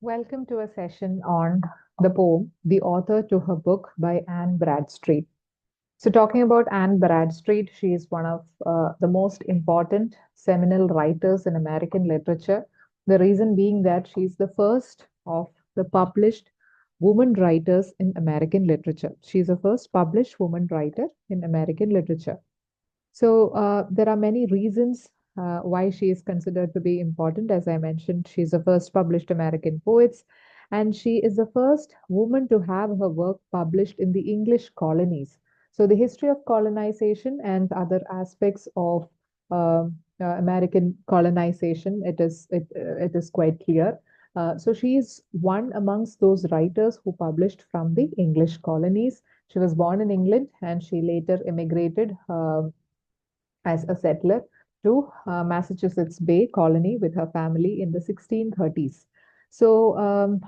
Welcome to a session on the poem, The Author to Her Book by Anne Bradstreet. So, talking about Anne Bradstreet, she is one of the most important seminal writers in American literature. The reason being that she is the first of the published woman writers in American literature. She is the first published woman writer in American literature. So there are many reasons why she is considered to be important. As I mentioned, she's the first published American poet, and she is the first woman to have her work published in the English colonies. So the history of colonization and other aspects of American colonization, it is quite clear. So she is one amongst those writers who published from the English colonies. She was born in England and she later immigrated as a settler to Massachusetts Bay Colony with her family in the 1630s. So,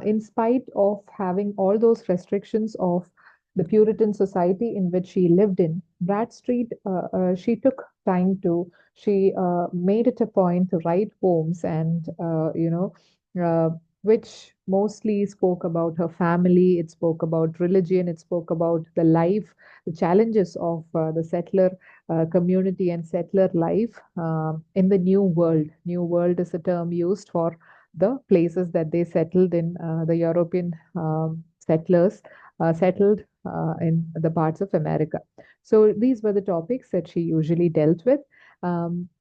in spite of having all those restrictions of the Puritan society in which she lived in, Bradstreet, she took time to, she made it a point to write poems which mostly spoke about her family, it spoke about religion, it spoke about the life, the challenges of the settler community and settler life in the New World. New World is a term used for the places that they settled in, the European settlers settled in the parts of America. So these were the topics that she usually dealt with.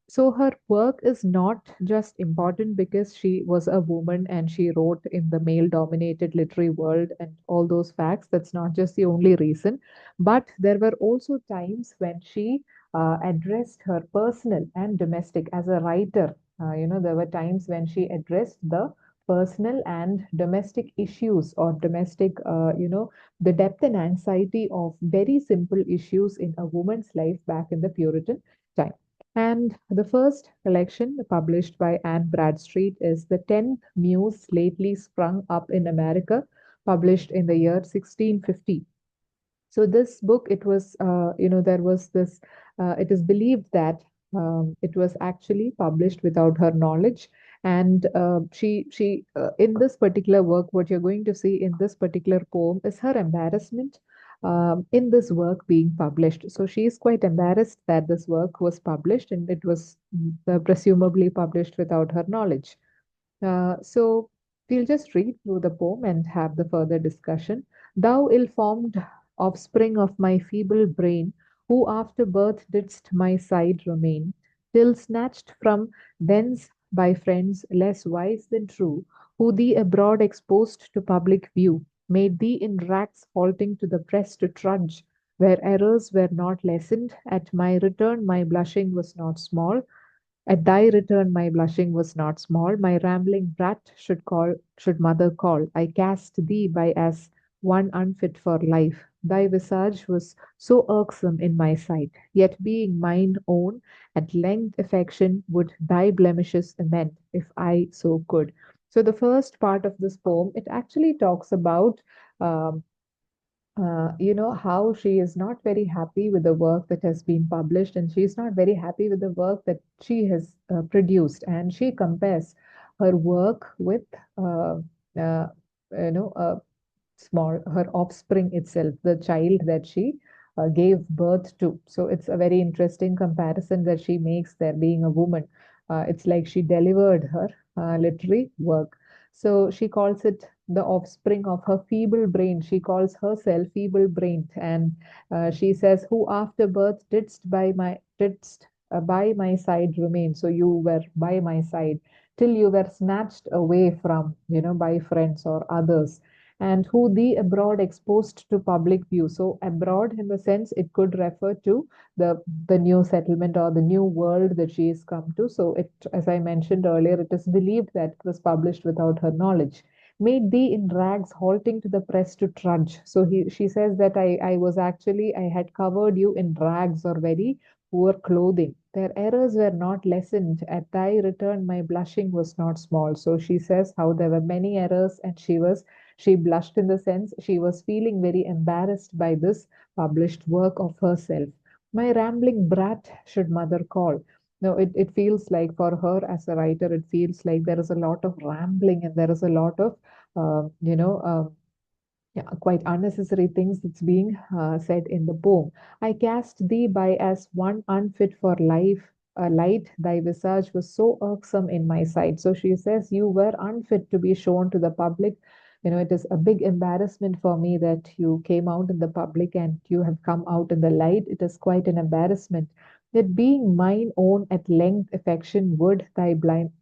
So her work is not just important because she was a woman and she wrote in the male dominated literary world and all those facts. That's not just the only reason. But there were also times when she addressed her personal and domestic as a writer. There were times when she addressed the personal and domestic issues or domestic, the depth and anxiety of very simple issues in a woman's life back in the Puritan time. And the first collection published by Anne Bradstreet is The Tenth Muse Lately Sprung Up in America, published in the year 1650. So this book, it was, there was this, it is believed that it was actually published without her knowledge. And in this particular work, what you're going to see in this particular poem is her embarrassment in this work being published. So she is quite embarrassed that this work was published and it was presumably published without her knowledge. So we'll just read through the poem and have the further discussion. Thou ill-formed offspring of my feeble brain, who after birth didst my side remain, till snatched from thence by friends less wise than true, who thee abroad exposed to public view, made thee in racks halting to the press to trudge, where errors were not lessened, at my return my blushing was not small, at thy return my blushing was not small. My rambling brat should mother call. I cast thee by as one unfit for life. Thy visage was so irksome in my sight, yet being mine own, at length affection would thy blemishes amend, if I so could. So the first part of this poem, it actually talks about um, how she is not very happy with the work that has been published, and she's not very happy with the work that she has produced, and she compares her work with, uh, uh, her offspring itself, the child that she gave birth to. So it's a very interesting comparison that she makes there, being a woman. It's like she delivered her literary work. So she calls it the offspring of her feeble brain. She calls herself feeble brained, and she says, "Who after birth didst by my side remain." So you were by my side till you were snatched away from, by friends or others, and who thee abroad exposed to public view. So abroad, in the sense, it could refer to the new settlement or the new world that she has come to. So it, as I mentioned earlier, it is believed that it was published without her knowledge. Made thee in rags, halting to the press to trudge. So she says that I was actually, I had covered you in rags or very poor clothing. Their errors were not lessened. At thy return, my blushing was not small. So she says how there were many errors, and she blushed in the sense she was feeling very embarrassed by this published work of herself. My rambling brat should mother call. No, it feels like for her as a writer, it feels like there is a lot of rambling and there is a lot of, yeah, quite unnecessary things that's being said in the poem. I cast thee by as one unfit for life. A light, thy visage was so irksome in my sight. So she says, you were unfit to be shown to the public. It is a big embarrassment for me that you came out in the public and you have come out in the light. It is quite an embarrassment. That being mine own at length affection would thy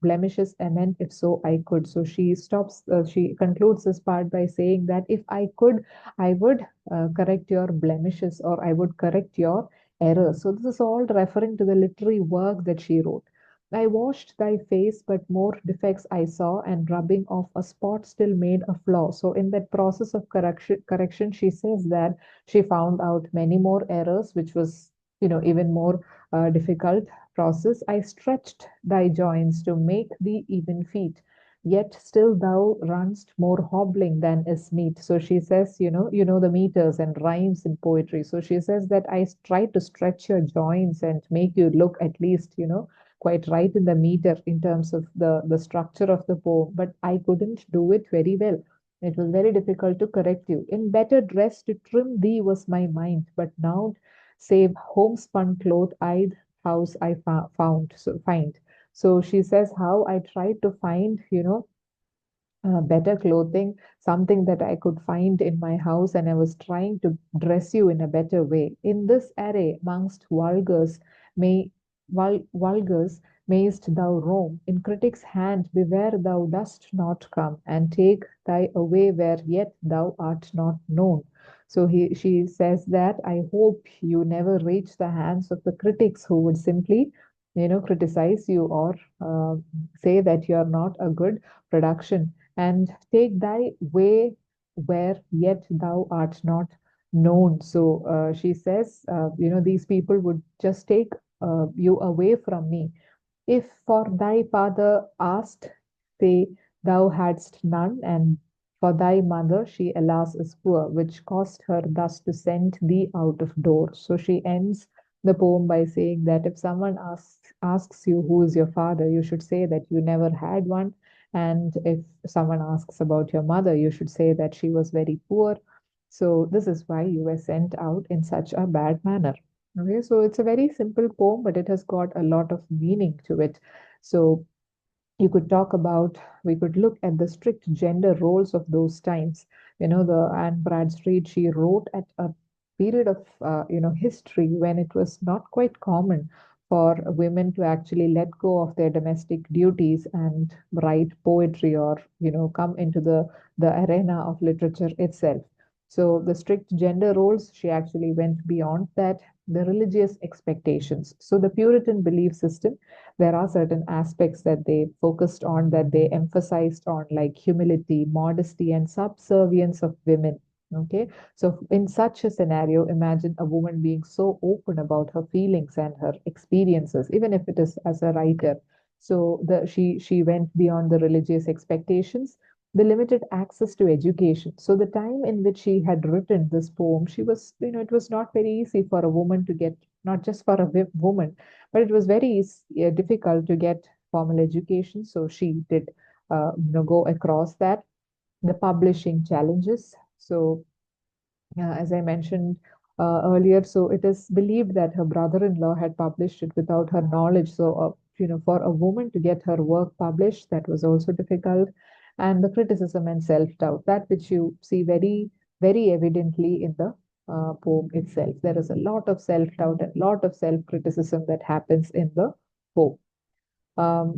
blemishes amend if so I could. So she concludes this part by saying that if I could, I would correct your blemishes or I would correct your errors. So this is all referring to the literary work that she wrote. I washed thy face, but more defects I saw, and rubbing off a spot still made a flaw. So in that process of correction, she says that she found out many more errors, which was, even more difficult process. I stretched thy joints to make thee even feet, yet still thou runst more hobbling than is meet. So she says, the meters and rhymes in poetry. So she says that I tried to stretch your joints and make you look at least, quite right in the meter in terms of the structure of the poem, but I couldn't do it very well. It was very difficult to correct you. In better dress to trim thee was my mind, but now save homespun cloth I'd house I find. So she says how I tried to find, better clothing, something that I could find in my house, and I was trying to dress you in a better way. In this array, amongst may vulgars mayst thou roam. In critics' hand, beware thou dost not come, and take thy away where yet thou art not known. So she says that I hope you never reach the hands of the critics who would simply, criticize you or say that you are not a good production and take thy way where yet thou art not known. So she says, these people would just take you away from me. If for thy father asked, say thou hadst none, and for thy mother she alas is poor, which caused her thus to send thee out of doors. So she ends the poem by saying that if someone asks you who is your father, you should say that you never had one. And if someone asks about your mother, you should say that she was very poor. So this is why you were sent out in such a bad manner. Okay, so it's a very simple poem, but it has got a lot of meaning to it. So you could talk about, we could look at the strict gender roles of those times. The Anne Bradstreet, she wrote at a period of, history when it was not quite common for women to actually let go of their domestic duties and write poetry or, come into the arena of literature itself. So the strict gender roles, she actually went beyond that. The religious expectations. So the Puritan belief system, there are certain aspects that they focused on, that they emphasized on, like humility, modesty, and subservience of women. Okay, so in such a scenario, imagine a woman being so open about her feelings and her experiences, even if it is as a writer. So she went beyond the religious expectations, the limited access to education. So the time in which she had written this poem, she was, it was not very easy for a woman to get, not just for a woman, but it was very difficult to get formal education. So she did, go across that. The publishing challenges. So as I mentioned earlier, so it is believed that her brother-in-law had published it without her knowledge. So, for a woman to get her work published, that was also difficult. And the criticism and self-doubt, that which you see very, very evidently in the poem itself. There is a lot of self-doubt and a lot of self-criticism that happens in the poem.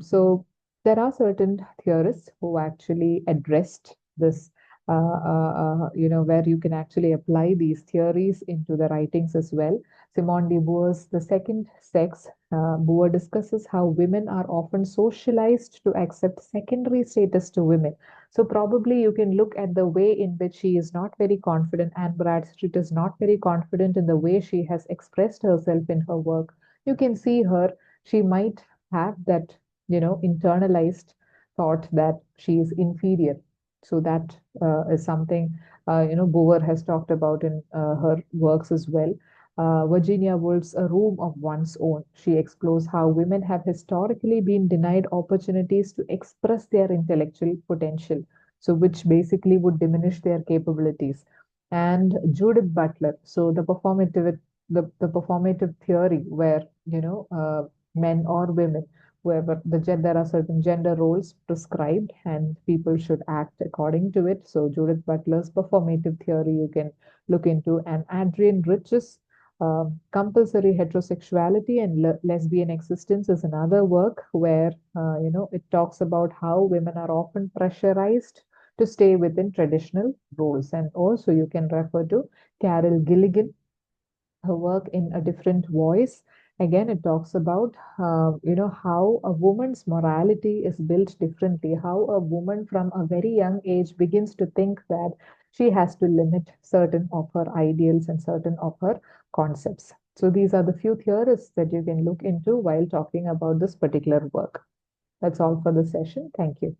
So there are certain theorists who actually addressed this, where you can actually apply these theories into the writings as well. Simone de Beauvoir's The Second Sex, Beauvoir discusses how women are often socialized to accept secondary status to women. So probably you can look at the way in which she is not very confident, and Bradstreet is not very confident in the way she has expressed herself in her work. You can see her, she might have that, internalized thought that she is inferior. So that is something, Beauvoir has talked about in her works as well. Virginia Woolf's A Room of One's Own. She explores how women have historically been denied opportunities to express their intellectual potential, so which basically would diminish their capabilities. And Judith Butler, so the performative theory where men or women, whoever there are certain gender roles prescribed and people should act according to it. So Judith Butler's performative theory you can look into, and Adrienne Rich's compulsory heterosexuality and lesbian existence is another work where it talks about how women are often pressurized to stay within traditional roles. And also you can refer to Carol Gilligan, her work In a Different Voice. Again, it talks about how a woman's morality is built differently, how a woman from a very young age begins to think that she has to limit certain of her ideals and certain of her concepts. So these are the few theorists that you can look into while talking about this particular work. That's all for the session. Thank you.